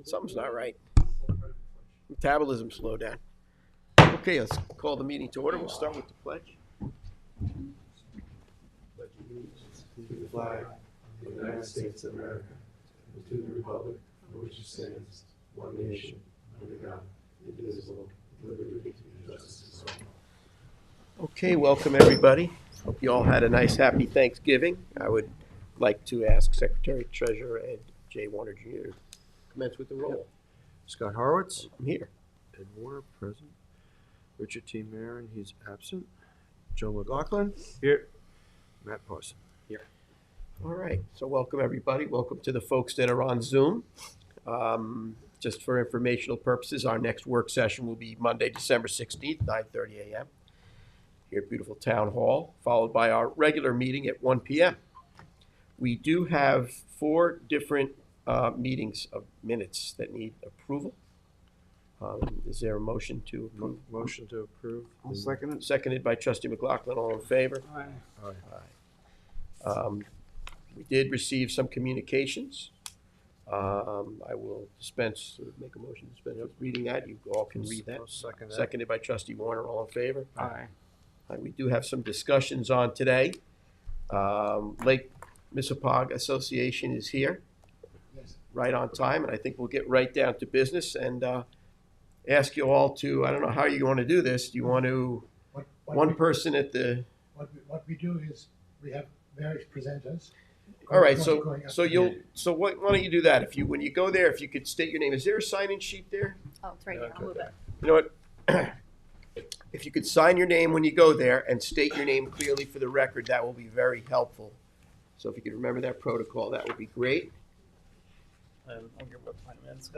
Something's not right. Metabolism slowed down. Okay, let's call the meeting to order. We'll start with the pledge. Pledge allegiance to the flag of the United States of America and to the republic for which it stands, one nation, under God, indivisible, with liberty and justice for all. Okay, welcome everybody. Hope you all had a nice, happy Thanksgiving. I would like to ask Secretary Treasurer Ed J. Warner Jr. to commence with the roll. Scott Horowitz. I'm here. Ed Warner, present. Richard T. Marin, he's absent. Joe McLaughlin. Here. Matt Parson. Here. All right, so welcome everybody. Welcome to the folks that are on Zoom. Just for informational purposes, our next work session will be Monday, December 16th, 9:30 a.m. here at beautiful Town Hall, followed by our regular meeting at 1 p.m. We do have 4 different meetings of minutes that need approval. Is there a motion to approve? Motion to approve. I'll second it. Seconded by Trustee McLaughlin. All in favor? Aye. We did receive some communications. I will make a motion to dispense with reading that. You all can read that. I'll second that. Seconded by Trustee Warner. All in favor? Aye. We do have some discussions on today. Lake Mississauga Association is here, right on time, and I think we'll get right down to business and ask you all to, I don't know how you want to do this. Do you want to, one person at the, What we do is we have various presenters. all right, Going up so to why don't you do that? When you go there, if you could state your name. Is there a sign-in sheet there? Oh, it's right here. I'll move it. You know what? If you could sign your name when you go there and state your name clearly for the record, that will be very helpful. So if you could remember that protocol, that would be great. I'll give up my minutes.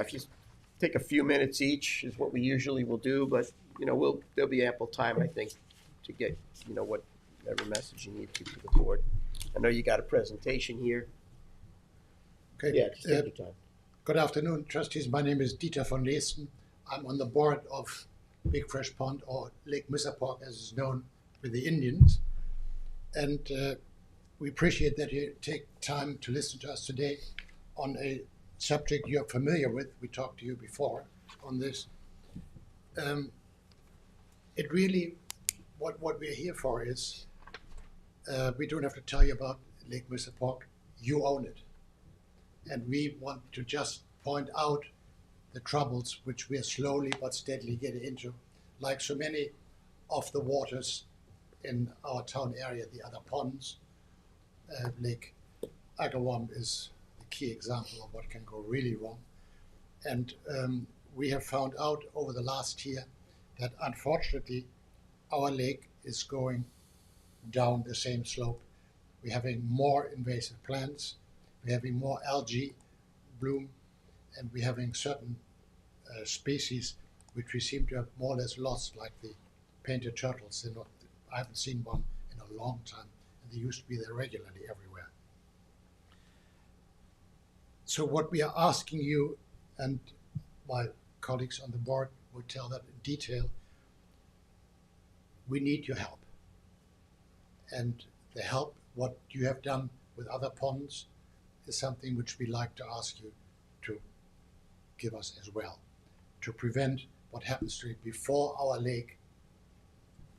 If you take a few minutes each is what we usually will do, but there'll be ample time, I think, to get whatever message you need to the board. I know you got a presentation here. Okay. Yeah, just take your time. Good afternoon, trustees. My name is Dieter von Leesten. I'm on the board of Big Fresh Pond, or Lake Mississauga, as is known with the Indians. And we appreciate that you take time to listen to us today on a subject you're familiar with. We talked to you before on this. It really, what we're here for is, we don't have to tell you about Lake Mississauga. You own it. And we want to just point out the troubles which we are slowly but steadily getting into, like so many of the waters in our town area, the other ponds. Lake Agawam is the key example of what can go really wrong. And we have found out over the last year that unfortunately our lake is going down the same slope. We're having more invasive plants, we're having more algae bloom, and we're having certain species which we seem to have more or less lost, like the painted turtles. I haven't seen one in a long time, and they used to be there regularly everywhere. So what we are asking you, and my colleagues on the board will tell that in detail, we need your help. And the help, what you have done with other ponds, is something which we like to ask you to give us as well, to prevent what happens to it before our lake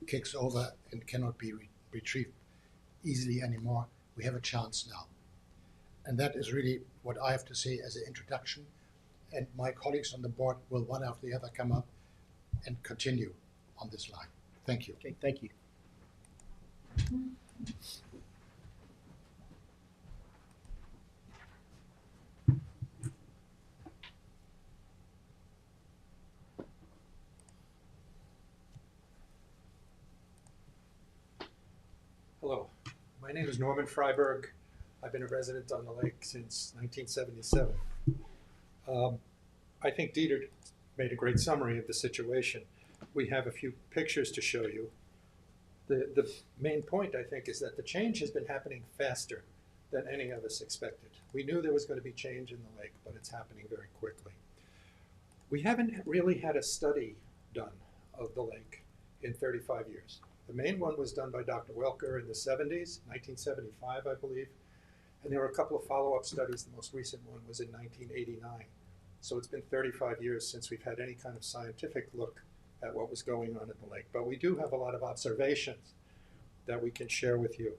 kicks over and cannot be retrieved easily anymore. We have a chance now. And that is really what I have to say as an introduction. And my colleagues on the board will one after the other come up and continue on this line. Thank you. Okay, thank you. Hello, my name is Norman Freiberg. I've been a resident on the lake since 1977. I think Dieter made a great summary of the situation. We have a few pictures to show you. The main point, I think, is that the change has been happening faster than any of us expected. We knew there was going to be change in the lake, but it's happening very quickly. We haven't really had a study done of the lake in 35 years. The main one was done by Dr. Welker in the 70s, 1975, I believe. And there were a couple of follow-up studies. The most recent one was in 1989. So it's been 35 years since we've had any kind of scientific look at what was going on in the lake. But we do have a lot of observations that we can share with you.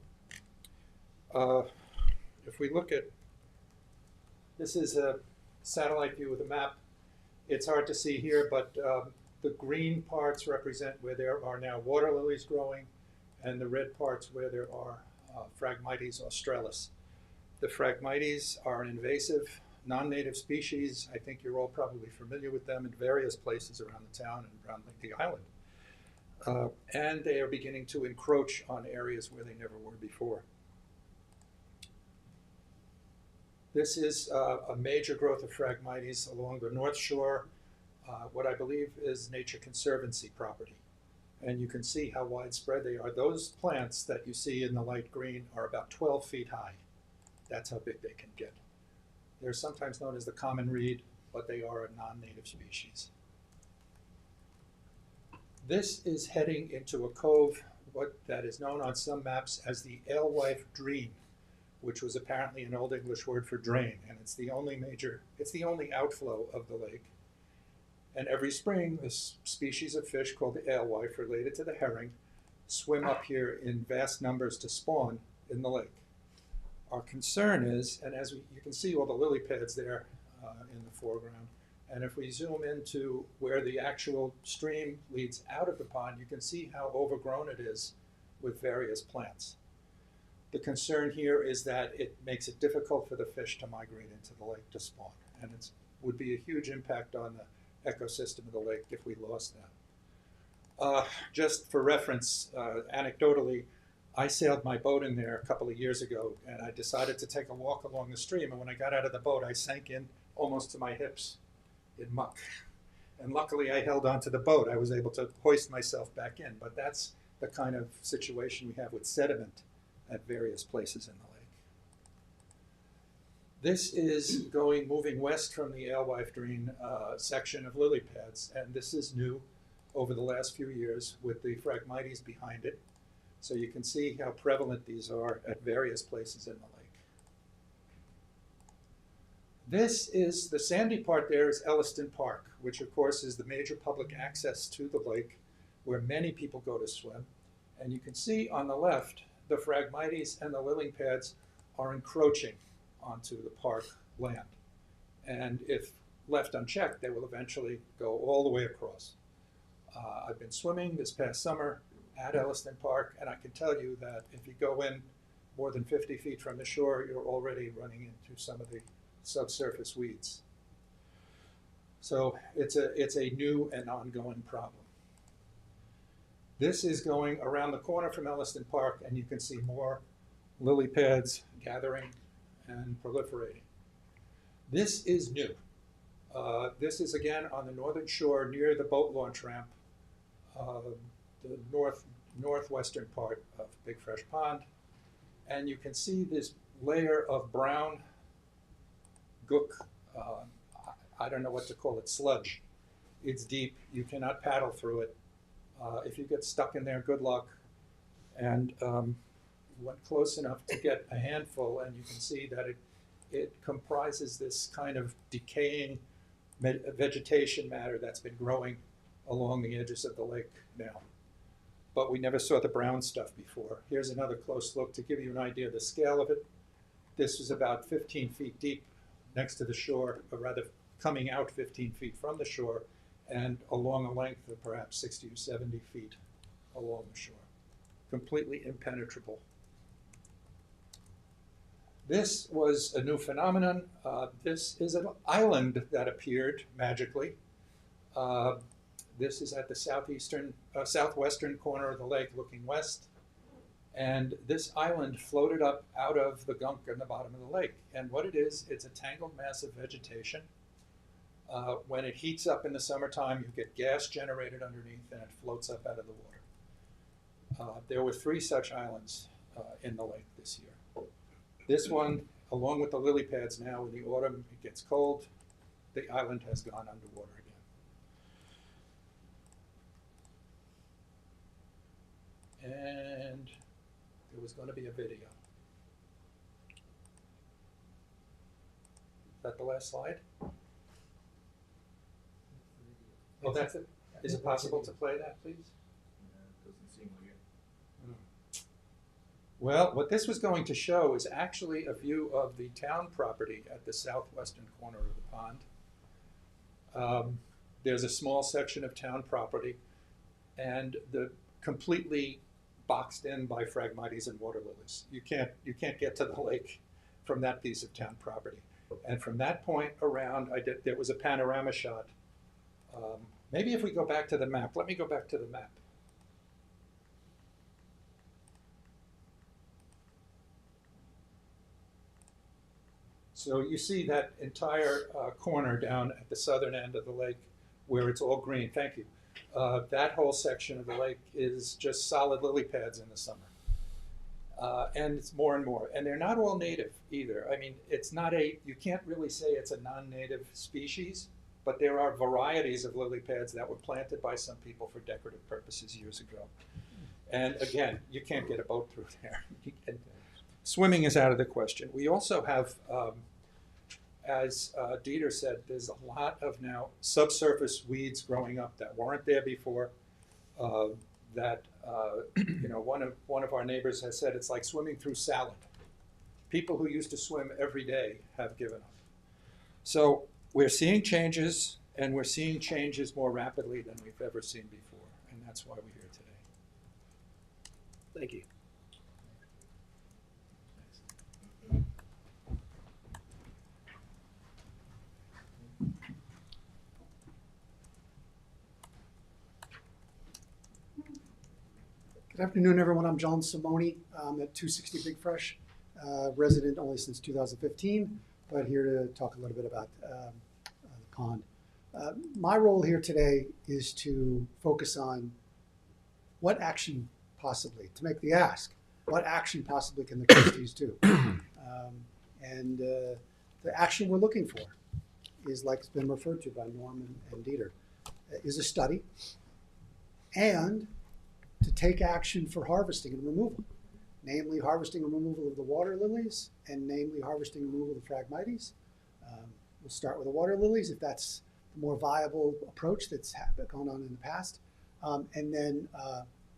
If we look at, this is a satellite view of the map. It's hard to see here, but the green parts represent where there are now water lilies growing, and the red parts where there are Phragmites australis. The Phragmites are an invasive, non-native species. I think you're all probably familiar with them in various places around the town and around the island. And they are beginning to encroach on areas where they never were before. This is a major growth of Phragmites along the North Shore, what I believe is Nature Conservancy property. And you can see how widespread they are. Those plants that you see in the light green are about 12 feet high. That's how big they can get. They're sometimes known as the common reed, but they are a non-native species. This is heading into a cove, that is known on some maps as the Alewife Dream, which was apparently an Old English word for drain, and it's the only outflow of the lake. And every spring, this species of fish called the alewife, related to the herring, swim up here in vast numbers to spawn in the lake. Our concern is, and as you can see all the lily pads there in the foreground, and if we zoom into where the actual stream leads out of the pond, you can see how overgrown it is with various plants. The concern here is that it makes it difficult for the fish to migrate into the lake to spawn, and it would be a huge impact on the ecosystem of the lake if we lost that. Just for reference, anecdotally, I sailed my boat in there a couple of years ago, and I decided to take a walk along the stream, and when I got out of the boat, I sank in almost to my hips in muck. And luckily, I held onto the boat. I was able to hoist myself back in, but that's the kind of situation we have with sediment at various places in the lake. This is moving west from the Alewife Dream section of lily pads, and this is new over the last few years with the Phragmites behind it. So you can see how prevalent these are at various places in the lake. This is, the sandy part there is Elliston Park, which of course is the major public access to the lake where many people go to swim. And you can see on the left, the Phragmites and the lily pads are encroaching onto the park land. And if left unchecked, they will eventually go all the way across. I've been swimming this past summer at Elliston Park, and I can tell you that if you go in more than 50 feet from the shore, you're already running into some of the subsurface weeds. So it's a new and ongoing problem. This is going around the corner from Elliston Park, and you can see more lily pads gathering and proliferating. This is new. This is again on the northern shore near the boat launch ramp, the northwestern part of Big Fresh Pond. And you can see this layer of brown gook, I don't know what to call it, sludge. It's deep, you cannot paddle through it. If you get stuck in there, good luck. And went close enough to get a handful, and you can see that it comprises this kind of decaying vegetation matter that's been growing along the edges of the lake now. But we never saw the brown stuff before. Here's another close look to give you an idea of the scale of it. This is about 15 feet deep next to the shore, or rather coming out 15 feet from the shore, and along a length of perhaps 60 or 70 feet along the shore. Completely impenetrable. This was a new phenomenon. This is an island that appeared magically. This is at the southwestern corner of the lake looking west. And this island floated up out of the gunk in the bottom of the lake. And what it is, it's a tangled mass of vegetation. When it heats up in the summertime, you get gas generated underneath and it floats up out of the water. There were 3 such islands in the lake this year. This one, along with the lily pads now, in the autumn, it gets cold, the island has gone underwater again. And there was going to be a video. that the last slide? Oh, that's it. Is it possible to play that, please? Well, what this was going to show is actually a view of the town property at the southwestern corner of the pond. There's a small section of town property, and the completely boxed in by Phragmites and water lilies. You can't get to the lake from that piece of town property. And from that point around, there was a panorama shot. Maybe if we go back to the map, let me go back to the map. So you see that entire corner down at the southern end of the lake where it's all green. Thank you. That whole section of the lake is just solid lily pads in the summer. And it's more and more. And they're not all native either. I mean, you can't really say it's a non-native species, but there are varieties of lily pads that were planted by some people for decorative purposes years ago. And again, you can't get a boat through there. Swimming is out of the question. We also have, as Dieter said, there's a lot of now subsurface weeds growing up that weren't there before. One of our neighbors has said it's like swimming through salad. People who used to swim every day have given up. So we're seeing changes, and we're seeing changes more rapidly than we've ever seen before, and that's why we're here today. Thank you. Good afternoon, everyone. I'm John Simoni. I'm at 260 Big Fresh, resident only since 2015, but here to talk a little bit about the pond. My role here today is to focus on what action possibly, to make the ask, what action possibly can the trustees do? The action we're looking for is, like it's been referred to by Norm and Dieter, is a study and to take action for harvesting and removal, namely harvesting and removal of the water lilies, and namely harvesting and removal of the Phragmites. We'll start with the water lilies, if that's the more viable approach that's gone on in the past, and then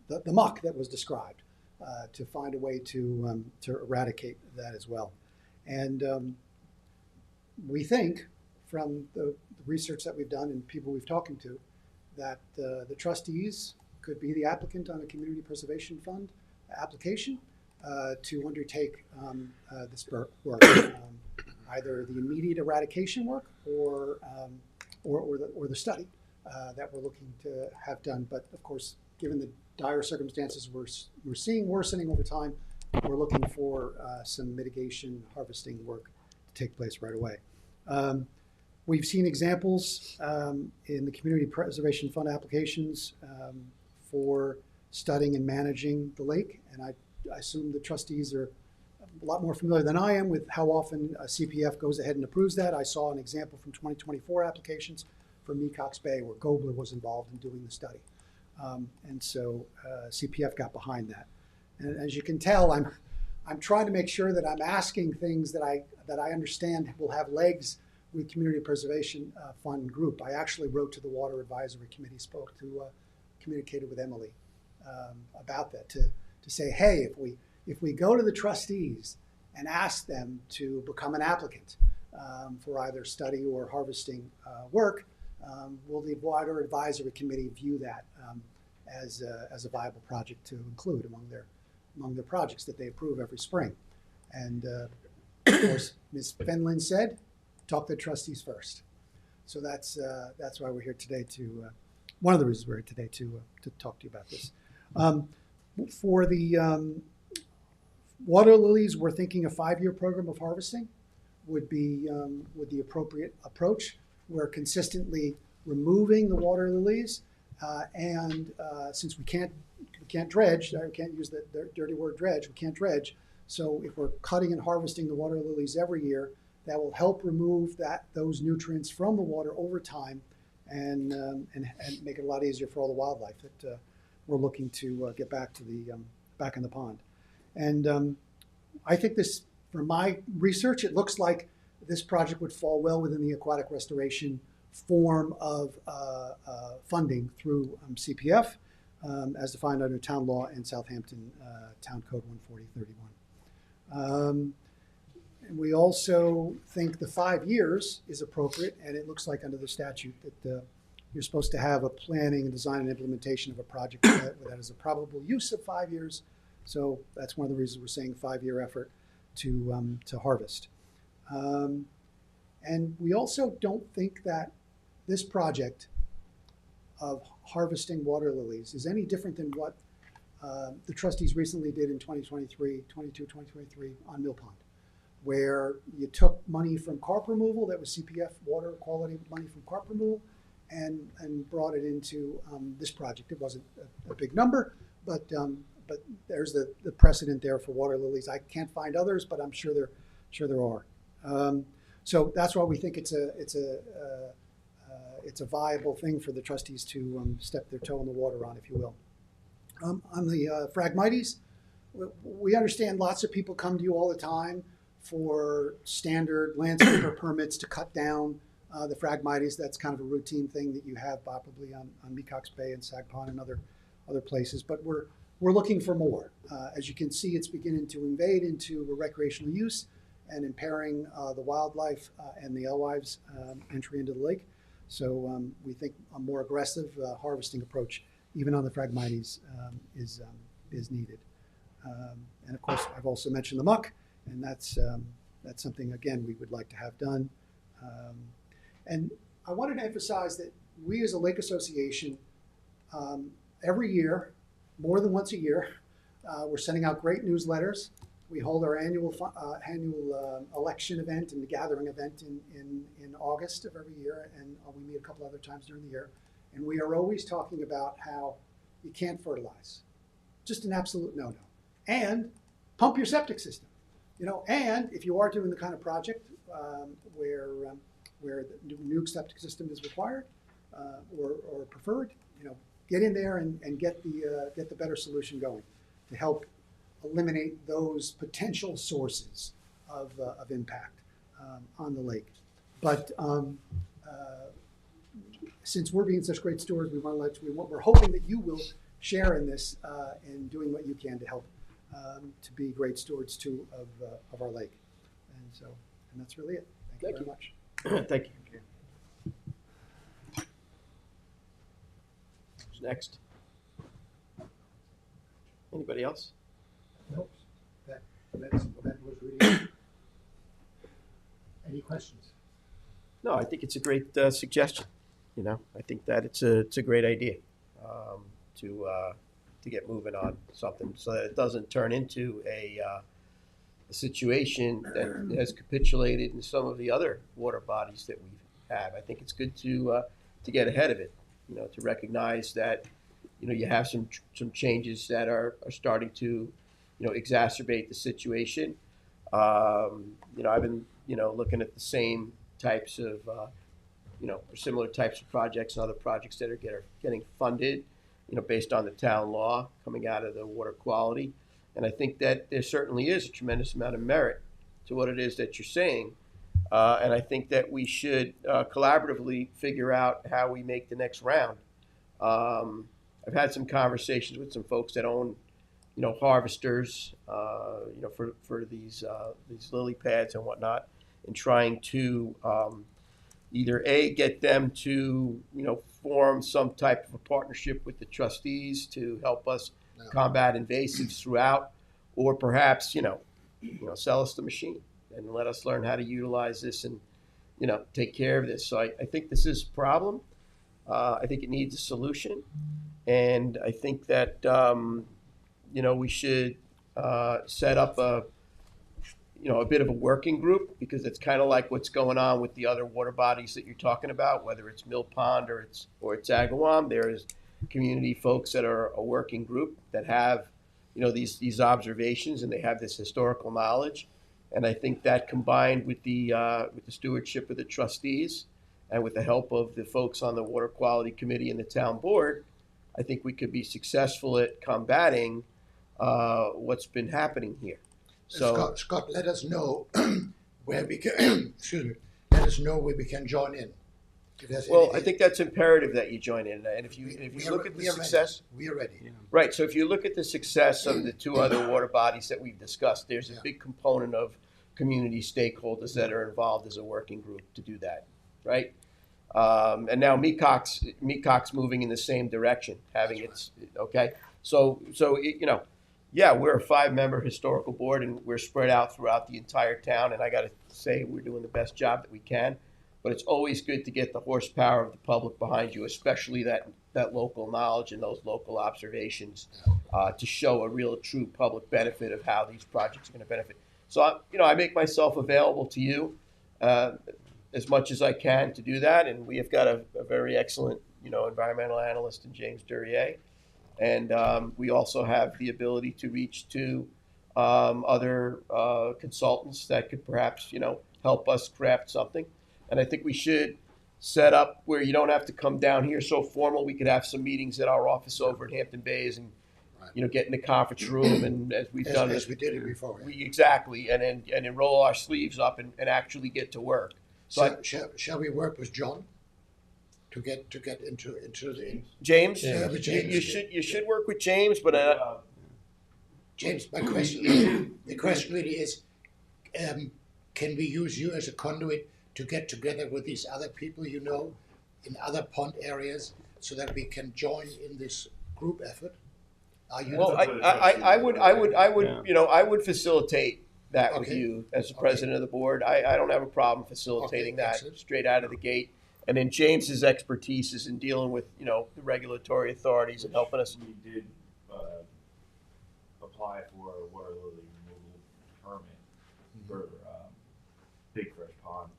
the muck that was described, to find a way to eradicate that as well. And we think, from the research that we've done and people we've talked to, that the trustees could be the applicant on a community preservation fund application to undertake this work, either the immediate eradication work or the study that we're looking to have done. But of course, given the dire circumstances we're seeing worsening over time, we're looking for some mitigation harvesting work to take place right away. We've seen examples in the community preservation fund applications for studying and managing the lake, and I assume the trustees are a lot more familiar than I am with how often CPF goes ahead and approves that. I saw an example from 2024 applications for Mecox Bay where Gobler was involved in doing the study, and so CPF got behind that. And as you can tell, I'm trying to make sure that I'm asking things that I understand will have legs with Community Preservation Fund group. I actually wrote to the Water Advisory Committee, communicated with Emily about that to say, hey, if we go to the trustees and ask them to become an applicant for either study or harvesting work, will the Water Advisory Committee view that as a viable project to include among their projects that they approve every spring? And of course, Ms. Fenlon said, talk to the trustees first. So that's why we're here today one of the reasons we're here today to talk to you about this. For the water lilies, we're thinking a 5-year program of harvesting would be the appropriate approach. We're consistently removing the water lilies, and since we can't dredge, I can't use the dirty word dredge, we can't dredge. So if we're cutting and harvesting the water lilies every year, that will help remove those nutrients from the water over time, and make it a lot easier for all the wildlife that we're looking to get back in the pond. And I think this, from my research, it looks like this project would fall well within the aquatic restoration form of funding through CPF, as defined under town law and Southampton Town Code 14031. And we also think the 5 years is appropriate, and it looks like under the statute that you're supposed to have a planning and design and implementation of a project that is a probable use of 5 years. So that's one of the reasons we're saying 5-year effort to harvest. And we also don't think that this project of harvesting water lilies is any different than what the trustees recently did in 2023 on Mill Pond, where you took money from carp removal, that was CPF water quality money from carp removal, and brought it into this project. It wasn't a big number, but there's the precedent there for water lilies. I can't find others, but I'm sure there are. So that's why we think it's a viable thing for the trustees to step their toe in the water on, if you will. On the Phragmites, we understand lots of people come to you all the time for standard landscaper permits to cut down the Phragmites. That's kind of a routine thing that you have probably on Mecox Bay and Sag Pond and other places. But we're looking for more. As you can see, it's beginning to invade into a recreational use and impairing the wildlife and the alewives' entry into the lake. So we think a more aggressive harvesting approach, even on the Phragmites, is needed. And of course, I've also mentioned the muck, and that's something, again, we would like to have done. And I wanted to emphasize that we as a lake association, every year, more than once a year, we're sending out great newsletters. We hold our annual election event and the gathering event in August of every year, and we meet a couple other times during the year. And we are always talking about how you can't fertilize. Just an absolute no-no. And pump your septic system. And if you are doing the kind of project where the new septic system is required or preferred, get in there and get the better solution going to help eliminate those potential sources of impact on the lake. But since we're being such great stewards, we're hoping that you will share in this and doing what you can to help to be great stewards too of our lake. And that's really it. Thank you very much. Thank you. Who's next? Anybody else? Nope. That was really. Any questions? No, I think it's a great suggestion. I think that it's a great idea to get moving on something so that it doesn't turn into a situation that has capitulated in some of the other water bodies that we have. I think it's good to get ahead of it. To recognize that you have some changes that are starting to exacerbate the situation. I've been looking at the same types of similar types of projects and other projects that are getting funded based on the town law coming out of the water quality. And I think that there certainly is a tremendous amount of merit to what it is that you're saying. And I think that we should collaboratively figure out how we make the next round. I've had some conversations with some folks that own, harvesters, for these lily pads and whatnot, and trying to either get them to, form some type of a partnership with the trustees to help us combat invasives throughout, or perhaps, sell us the machine and let us learn how to utilize this and, take care of this. So I think this is a problem. I think it needs a solution. And I think that, we should set up a bit of a working group, because it's kind of like what's going on with the other water bodies that you're talking about, whether it's Mill Pond or it's Agawam. There's community folks that are a working group that have, these observations, and they have this historical knowledge. And I think that combined with the stewardship of the trustees and with the help of the folks on the Water Quality Committee and the town board, I think we could be successful at combating what's been happening here. So Scott, let us know where we can, excuse me, let us know where we can join in. If there's Well, anything- I think that's imperative that you join in, and if you we look are- at the we are ready. success, We are ready. right, so if you look at the success of the two other water bodies that we've discussed, there's a Yeah. big component of community stakeholders that are involved as a working group to do that, right? And now Mecock's moving in the same direction, having its, okay? So yeah, we're a 5-member historical board and we're spread out throughout the entire town, and I gotta say, we're doing the best job that we can. But it's always good to get the horsepower of the public behind you, especially that local knowledge and those local observations, to show a real, true public benefit of how these projects are going to benefit. So, I make myself available to you as much as I can to do that, and we have got a very excellent, environmental analyst in James Duryea, and we also have the ability to reach to other consultants that could perhaps, help us craft something. And I think we should set up where you don't have to come down here so formal. We could have some meetings at our office over at Hampton Bays and, get in the conference room and as we've done As this. we did it before. Exactly. And then roll our sleeves up and actually get to work. So Shall we work with John to get into the James, Yeah, with James. you should work with James, but James? My question, the question really is, can we use you as a conduit to get together with these other people in other pond areas so that we can join in this group effort? Are you? well, I would, Yeah. I would facilitate that with Okay. you as the Okay. president of the board. I don't have a problem facilitating Okay, that excellent. straight out of the gate. And then James's expertise is in dealing with, the regulatory authorities and helping us. We did apply for a water lily removal permit for Big Fresh Pond,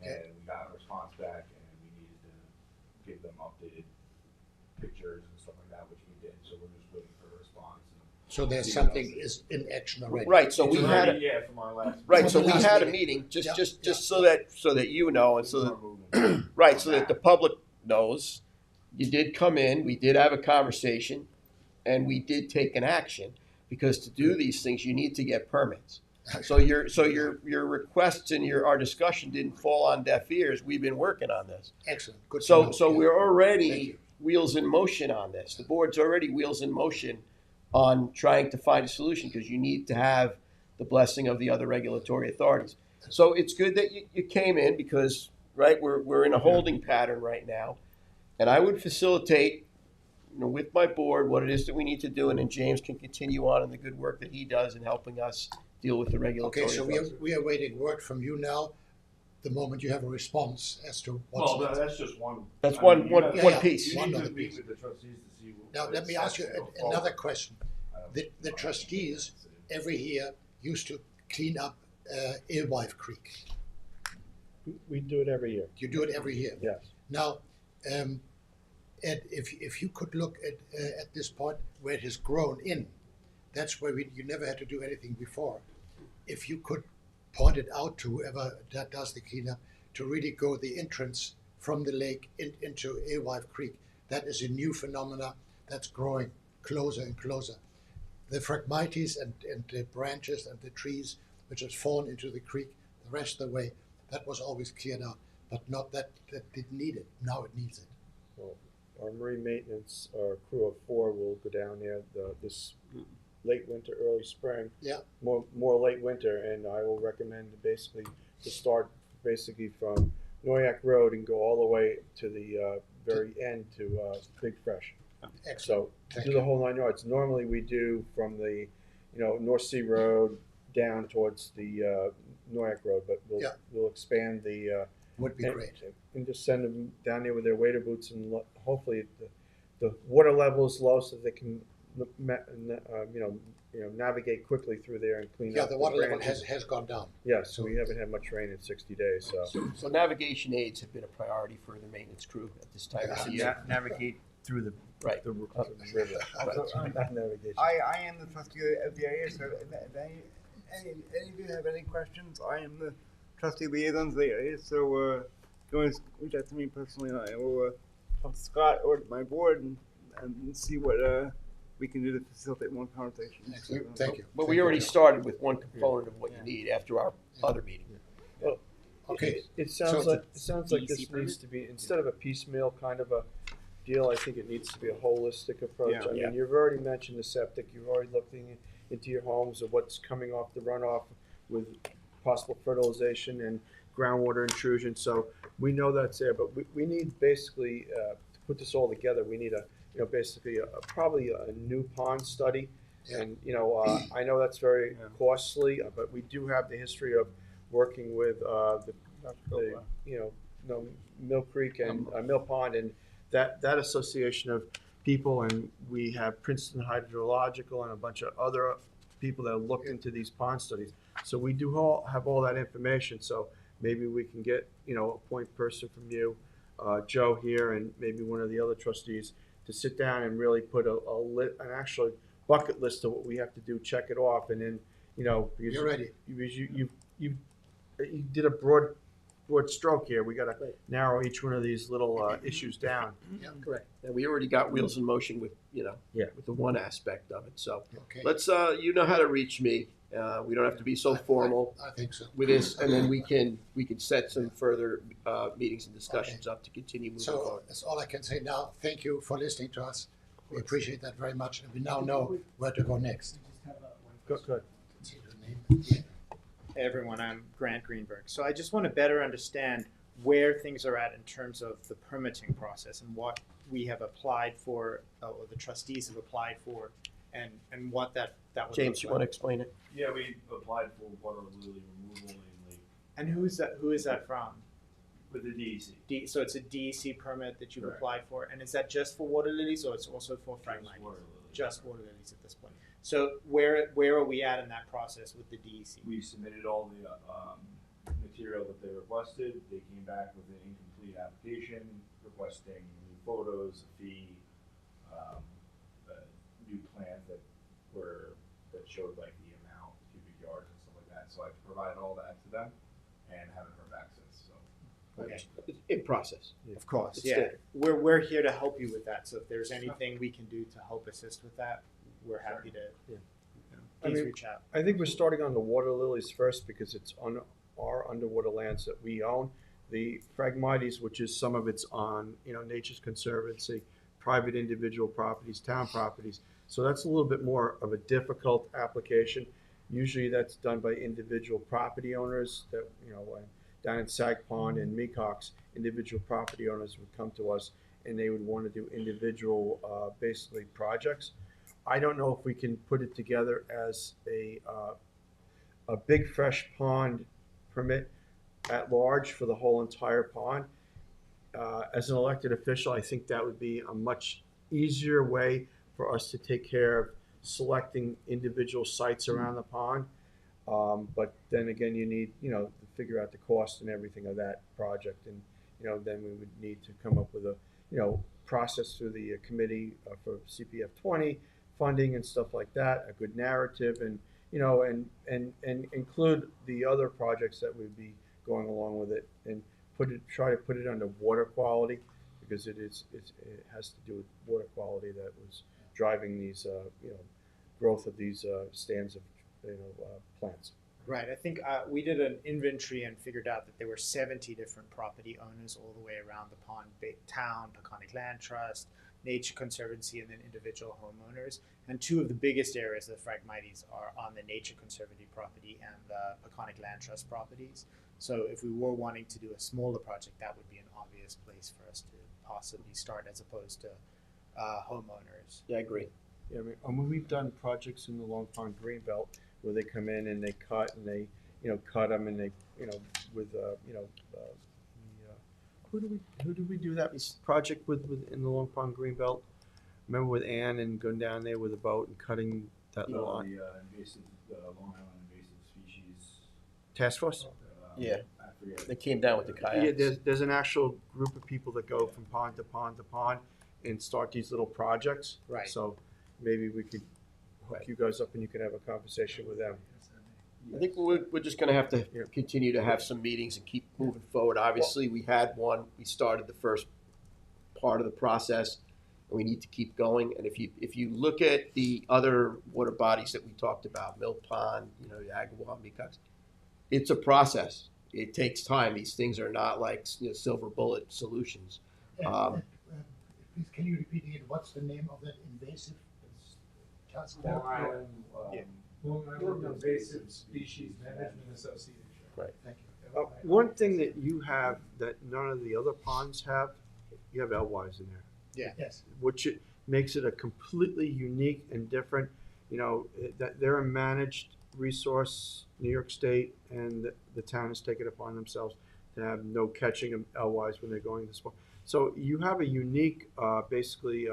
and we got a response back, and we needed to give them updated pictures and stuff like that, which we did. So we're just waiting for a response. So there's something is in action already. Right, so we It's had, already, from our last. right, so From we the last had a meeting. meeting, just Yeah. so that you know, and so that, right, so that the public knows, you did come in, we did have a conversation, and we did take an action, because to do these things, you need to get permits. So your requests and our discussion didn't fall on deaf ears. We've been working on this. Excellent. Good. to So know. so Yeah. we're Thank already you. wheels in motion on this. The board's already wheels in motion on trying to find a solution, because you need to have the blessing of the other regulatory authorities. So it's good that you came in, because, right, we're in a holding pattern right now. And I would facilitate, with my board, what it is that we need to do, and then James can continue on in the good work that he does in helping us deal with the regulatory Okay, so authorities. we are waiting word from you now. The moment you have a response as to Well, what's next. that's just one. That's I one- mean, you one- guys- Yeah, one yeah. piece. You One need to other meet piece. with the trustees to see. Now, let me ask you another question. The trustees every year used to clean up Alewife Creek. We do it every year, You do it every year. yes. Now, Ed, if you could look at this point where it has grown in, that's where you never had to do anything before. If you could point it out to whoever that does the cleanup, to really go the entrance from the lake into Alewife Creek, that is a new phenomena that's growing closer and closer. The Phragmites and the branches and the trees which have fallen into the creek the rest of the way, that was always cleared out, but not that didn't need it. Now it needs it. Well, our marine maintenance, our crew of 4 will go down there this late winter, early spring. Yeah. More late winter, and I will recommend basically to start basically from Noyak Road and go all the way to the very end to Big Fresh. Excellent. So to Thank do you. the whole 9 yards. Normally we do from the North Sea Road down towards the Noyak Road, but Yeah. we'll expand the Would be and, great. and just send them down there with their wader boots, and hopefully the water level is low so they can navigate quickly through there and clean Yeah, up the water level branches. has gone down. Yes, so we haven't had much rain in 60 days. So So navigation aids have been a priority for the maintenance crew at this time of the year. Navigate through the. Right. the river. Not navigation. I am the trustee of the area, so if any of you have any questions, I am the trustee liaison of the area, so you can always reach out to me personally, and I will talk to Scott or to my board and see what we can do to facilitate more conversation. Excellent. Thank you. But Thank we you. already started with one component of what you need after our other meeting. Okay, It sounds So- like this DEC needs to be, instead of a piecemeal kind of a deal, I think it needs to be a holistic approach. Yeah. I Yeah. mean, you've already mentioned the septic, you've already looked into your homes of what's coming off the runoff with possible fertilization and groundwater intrusion, so we know that's there, but we need basically, to put this all together, we need basically probably a new pond study. Yeah. And, I know that's very costly, but we do have the history of working with, Mill Creek and Mill Pond and that association of people, and we have Princeton Hydrological and a bunch of other people that have looked into these pond studies. So we do have all that information, so maybe we can get, a point person from you, Joe here, and maybe one of the other trustees to sit down and really put an actual bucket list of what we have to do, check it off, and then, because you're ready. because you did a broad stroke here. We got to narrow each one of these little issues down. Correct. And we already got wheels in motion with, Yeah. with the one aspect of it. So Okay. let's, you know how to reach me. We don't have to be so formal I think so. with this, and then we can set some further meetings and discussions up to continue moving So forward. that's all I can say now. Thank you for listening to us. We appreciate that very much, and we now know where to go next. Good. Hey everyone, I'm Grant Greenberg. So I just want to better understand where things are at in terms of the permitting process and what we have applied for, or the trustees have applied for, and what that would James, look you like. want to explain it? Yeah, we applied for water lily removal mainly And who is that from? with the DEC. So it's a DEC permit that you've Correct. applied for, and is that just for water lilies, or it's also for phragmites? Water lily. Just water lilies at this point. So where are we at in that process with the DEC? We submitted all the material that they requested. They came back with an incomplete application requesting new photos, a fee, new plans that showed like the amount, cubic yards and stuff like that. So I provided all that to them and haven't heard back since. So Okay. It's in process. Of course, It's yeah. standard. We're here to help you with that. So if there's anything we can do to help assist with that, we're happy to. Yeah. Please I mean, reach out. I think we're starting on the water lilies first because it's on our underwater lands that we own. The Phragmites, which is some of it's on, Nature's Conservancy, private individual properties, town properties. So that's a little bit more of a difficult application. Usually that's done by individual property owners that, down in Sag Pond and Mecox, individual property owners would come to us and they would want to do individual, basically projects. I don't know if we can put it together as a big fresh pond permit at large for the whole entire pond. As an elected official, I think that would be a much easier way for us to take care of selecting individual sites around the pond. But then again, you need, to figure out the cost and everything of that project. And, then we would need to come up with a, process through the committee for CPF 20 funding and stuff like that, a good narrative and, and include the other projects that would be going along with it and try to put it under water quality because it has to do with water quality that was driving these, growth of these stands of, plants. Right. I think we did an inventory and figured out that there were 70 different property owners all the way around the pond, town, Peconic Land Trust, Nature Conservancy, and then individual homeowners. And two of the biggest areas of the Phragmites are on the Nature Conservancy property and the Peconic Land Trust properties. So if we were wanting to do a smaller project, that would be an obvious place for us to possibly start as opposed to homeowners. Yeah, I agree. Yeah, I mean, we've done projects in the Long Pond Greenbelt where they come in and they cut and they, cut them and they, with, who did we do that project with in the Long Pond Greenbelt? Remember with Ann and going down there with a boat and cutting that little the invasive, Long Island invasive species. task force? Yeah. I forget. They came down with the kayaks. Yeah, there's an actual group of people that go from pond to pond to pond and start these little projects. Right. So maybe we could hook you guys up and you can have a conversation with them. I think we're just going to have to Yeah. continue to have some meetings and keep moving forward. Obviously, we had one. We started the first part of the process, and we need to keep going. And if you look at the other water bodies that we talked about, Mill Pond, Agawam, Mecox, it's a process. it takes time. These things are not like, silver bullet solutions. Please, can you repeat again, what's the name of that invasive task Long force? Island, Yeah. Long Island Invasive Species Management Association. Right. Thank you. One thing that you have that none of the other ponds have, you have alewives in there, Yes. which makes it a completely unique and different, that they're a managed resource, New York State, and the town has taken it upon themselves to have no catching of alewives when they're going to spawn. So you have a unique, basically,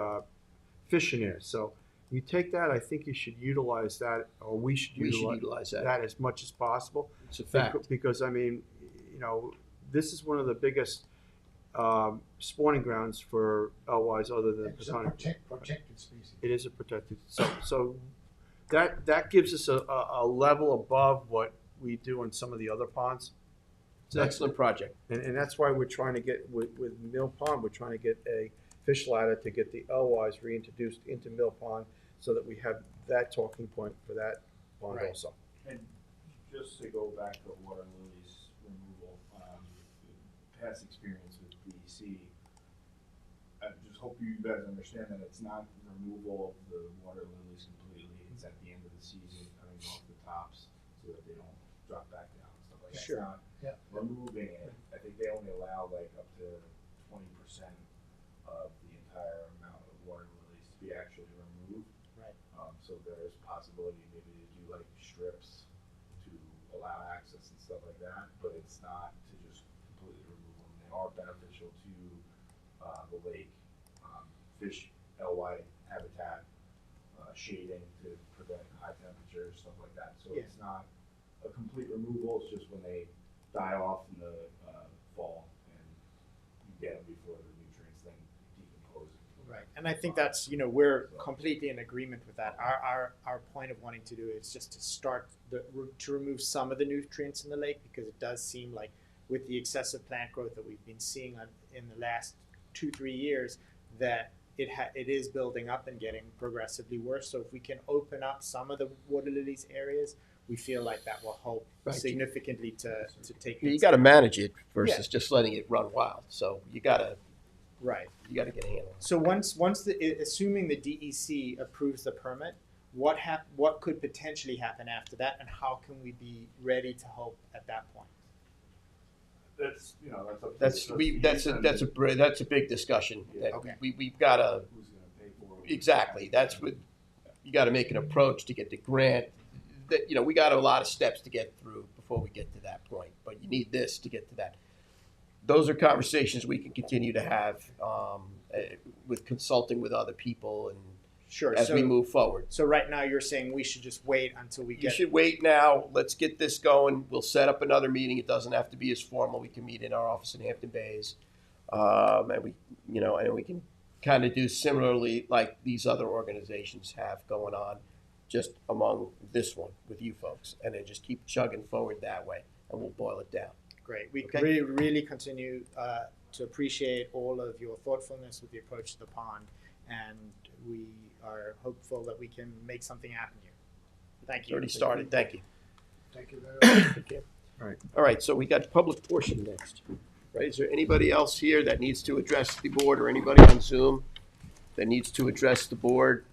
fish in there. So you take that, I think you should utilize that, or we should We should utilize utilize that. that as much as possible. It's a fact. Because, I mean, this is one of the biggest spawning grounds for alewives other than It's a Peconic. protected species. It is a protected, so that gives us a level above what we do in some of the other ponds. It's an excellent project. And that's why we're trying to get, with Mill Pond, we're trying to get a fish ladder to get the alewives reintroduced into Mill Pond so that we have that talking point for that pond Right. also. And just to go back to water lilies removal, past experience with DEC, I just hope you guys understand that it's not removal of the water lilies completely. It's at the end of the season, cutting off the tops so that they don't drop back down and stuff like that. Sure. It's not Yeah. removing it. I think they only allow like up to 20% of the entire amount of water lilies to be actually removed. Right. So there's possibility maybe to do like strips to allow access and stuff like that, but it's not to just completely remove them. They are beneficial to the lake, fish, alewife habitat, shading to prevent high temperatures, stuff like that. So Yeah. it's not a complete removal, it's just when they die off in the fall and you get them before the nutrients then decompose. Right, and I think that's, we're completely in agreement with that. Our point of wanting to do it is just to start to remove some of the nutrients in the lake, because it does seem like with the excessive plant growth that we've been seeing in the last 2-3 years, that it is building up and getting progressively worse. So if we can open up some of the water lilies areas, we feel like that will help Right. significantly to take. You got to manage it versus just letting it run wild. So you got to Right. get a handle on it. So assuming the DEC approves the permit, what could potentially happen after that, and how can we be ready to help at that point? That's, that's up to That's the we trustees and that's a big discussion. That Okay. we've got to who's gonna pay for it. exactly. That's what you got to make an approach to get the grant. That we got a lot of steps to get through before we get to that point. But you need this to get to that. Those are conversations we can continue to have with consulting with other people and Sure. as we move forward. So right now you're saying we should just wait until we You get. should wait now. Let's get this going. We'll set up another meeting. It doesn't have to be as formal. We can meet in our office in Hampton Bays, and we can kind of do similarly like these other organizations have going on, just among this one with you folks, and then just keep chugging forward that way, and we'll boil it down. Great. We Okay. really continue to appreciate all of your thoughtfulness with the approach to the pond, and we are hopeful that we can make something happen here. Thank you. Already started. Thank you. Thank you very much. Okay. All right. All right. So we got public portion next. Right? Is there anybody else here that needs to address the board, or anybody on Zoom that needs to address the board?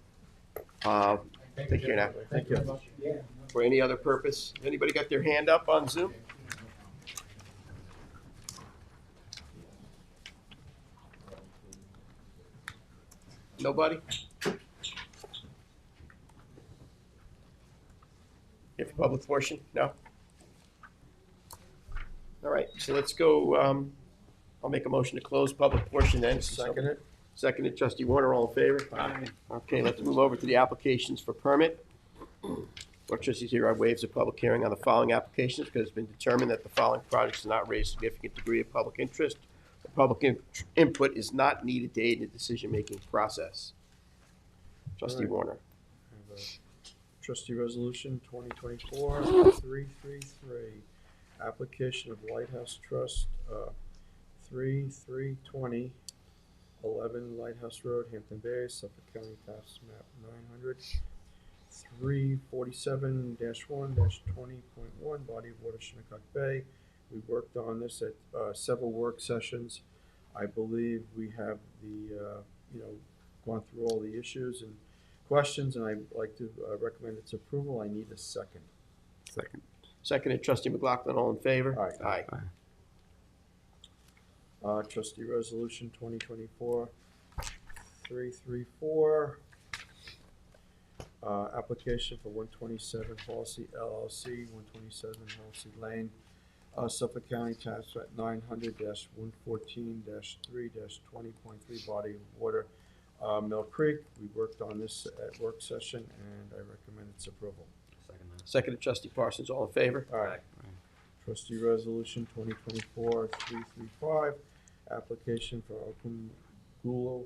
Take care now. Thank you very much. For any other purpose? Anybody got their hand up on Zoom? Nobody? Here for public portion? No? All right, so let's go, I'll make a motion to close public portion then. Second it. Seconded, trustee Warner, all in favor? Aye. Okay, let's move over to the applications for permit. Board trustees hereby waives a public hearing on the following applications because it's been determined that the following projects do not raise a significant degree of public interest. The public input is not needed to aid in the decision-making process. Trustee Alright. Warner. Have a Trustee Resolution 2024-333, application of Lighthouse Trust, 3/3/20, 11 Lighthouse Road, Hampton Bays, Suffolk County, tax map 900, 347-1-20.1, body of water, Shinnecock Bay, We worked on this at several work sessions. I believe we have gone through all the issues and questions, and I'd like to recommend its approval. I need a second. Second. Seconded, trustee McLaughlin, all in favor? Aye. Aye. Trustee resolution 2024-334. Application for 127 Halsey LLC, 127 Halsey Lane, Suffolk County, tax at 900-114-3-20.3 body of water, Mill Creek. We worked on this at work session, and I recommend its approval. Seconded, trustee Parsons, all in favor? Aye. Trustee resolution 2024-335, application for Open Gulo,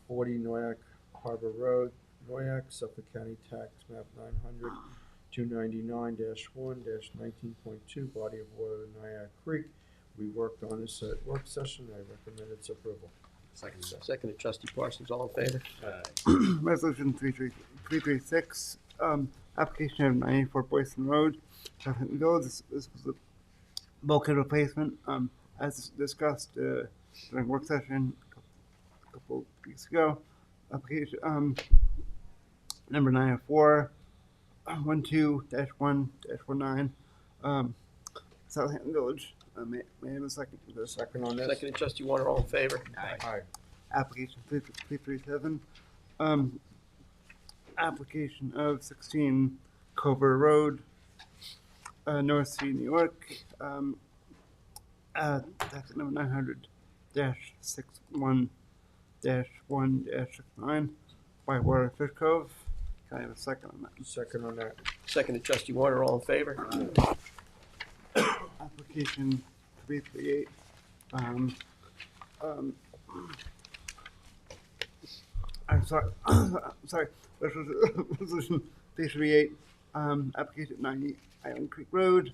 40 Noyak Harbor Road, Noyak, Suffolk County, tax map 900-299-1-19.2, body of water, Noyak Creek. We worked on this at work session. I recommend its approval. Seconded, trustee Parsons, all in favor? Resolution 336, application of 94 Boyson Road, Southampton Village. This was a bulkhead replacement, as discussed during work session a couple weeks ago. Application number 904 12-1-19, Southampton Village. May I have a second for this? Second on this? Seconded, trustee Warner, all in favor? Aye. Application 337, application of 16 Cobra Road, North Sea, New York, tax number 900-61-1-69, Whitewater Fish Cove. Can I have a second on that? Second on that. Seconded, trustee Warner, all in favor? Application 338, I'm sorry, sorry, resolution 338, application 90 Island Creek Road,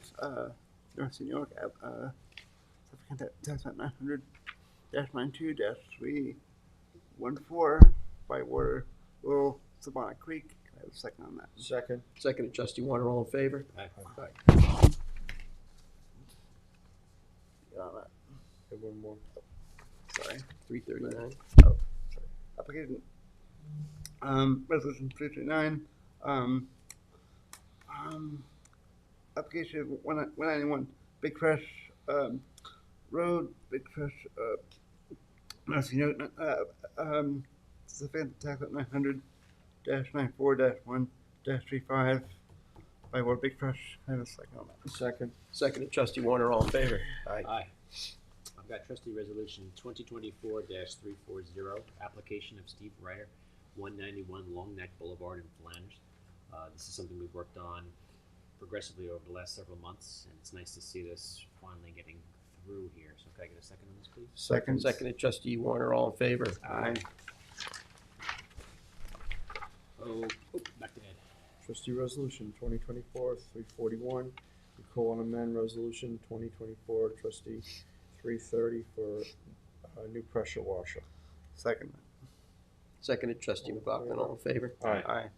North Sea, New York, tax map 900-92-314, Whitewater, Little Savannah Creek. Can I have a second on that? Second. Seconded, trustee Warner, all in favor? Aye. Got that. Have one more. Sorry. 339. Application, resolution 339, application 191 Big Fresh Road, Big Fresh, North New York, Southampton, tax at 900-94-1-35 by Ward Big Fresh. I have a second on that. Second. Seconded, trustee Warner, all in favor? Aye. I've got trustee resolution 2024-340, application of Steve Ryder, 191 Long Neck Boulevard in Flanders. This is something we've worked on progressively over the last several months, and it's nice to see this finally getting through here. So can I get a second on this, please? Second. Seconded, trustee Warner, all in favor? Aye. Back to Ed. Trustee resolution 2024-341, recall and amend resolution 2024, trustee 330 for a new pressure washer. Second. Seconded, trustee McLaughlin, all in favor? Aye.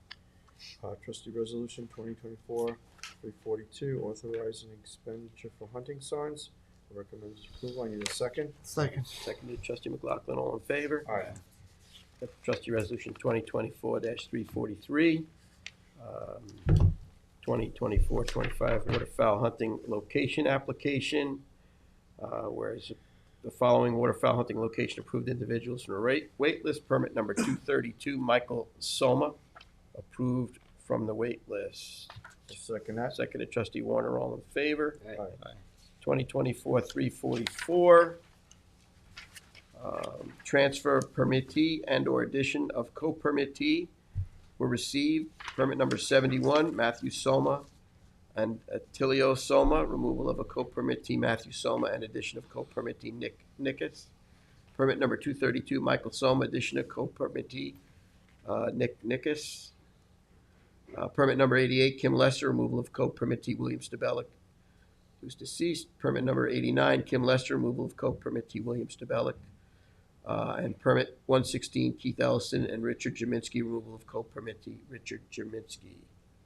Trustee resolution 2024-342, authorizing expenditure for hunting signs. I recommend approval. I need a second. Second. Seconded, trustee McLaughlin, all in favor? Aye. Trustee resolution 2024-343, 2024-25 waterfowl hunting location application. Whereas the following waterfowl hunting location approved individuals from the wait list, permit number 232, Michael Soma, approved from the wait list. Second that. Seconded, trustee Warner, all in favor? Aye. 2024-344, transfer permittee and or addition of co-permittee were received. Permit number 71, Matthew Soma and Attilio Soma, removal of a co-permittee Matthew Soma and addition of co-permittee Nick Nickus. Permit number 232, Michael Soma, addition of co-permittee Nick Nickus. Permit number 88, Kim Lesser, removal of co-permittee William Stabelic, who's deceased. Permit number 89, Kim Lester, removal of co-permittee William Stabelic. And permit 116, Keith Ellison and Richard Jaminski, removal of co-permittee Richard Jaminski.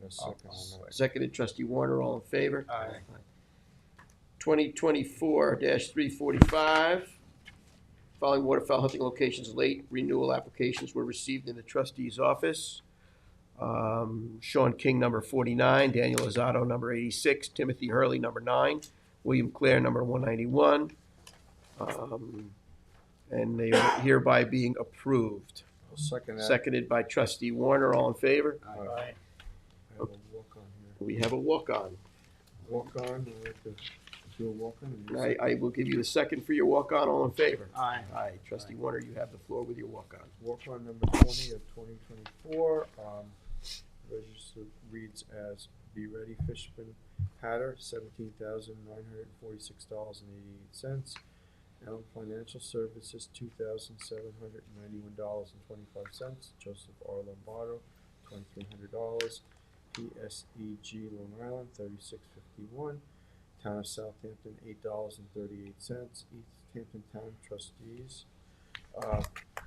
A second on that. Seconded, trustee Warner, all in favor? Aye. 2024-345. Following waterfowl hunting locations late renewal applications were received in the trustee's office. Sean King, number 49, Daniel Lozado, number 86, Timothy Hurley, number 9, William Clare, number 191. And they are hereby being approved. I'll second that. Seconded by trustee Warner, all in favor? I have a walk-on here. We have a walk-on. Walk-on, I'd like to do a walk-on. and you I will give you the second for your walk-on, all in favor? Aye. Aye. Trustee Warner, you have the floor with your walk-on. Walk-on number 20 of 2024, register reads as Be Ready Fishman Hatter, $17,946.88. Elm Financial Services, $2,791.25. Joseph R. Lombardo, $2,300. PSEG Long Island, $36.51. Town of Southampton, $8.38. East Hampton Town Trustees,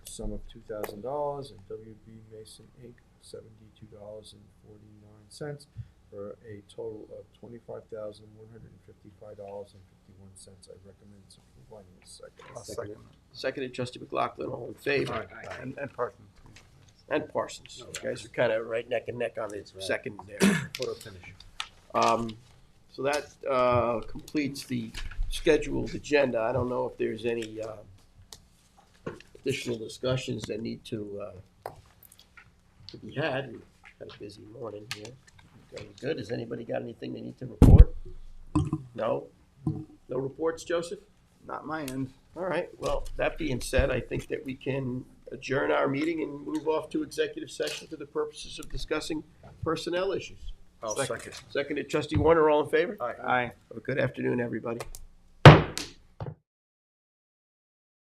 sum of $2,000, and WB Mason Inc., $72.49, for a total of $25,155.51. I recommend approval. I need a second. I'll second. Seconded trustee McLaughlin, all in favor? Aye. And Parsons. And Parsons. You guys are kind of right neck and neck on the right. second there. Photo finish. So that completes the scheduled agenda. I don't know if there's any additional discussions that need to be had. We've had a busy morning here. Okay, good. Has anybody got anything they need to report? No? No reports, Joseph? Not my end. All right. Well, that being said, I think that we can adjourn our meeting and move off to executive session for the purposes of discussing personnel issues. I'll second. Seconded trustee Warner, all in favor? Aye. Have a good afternoon, everybody.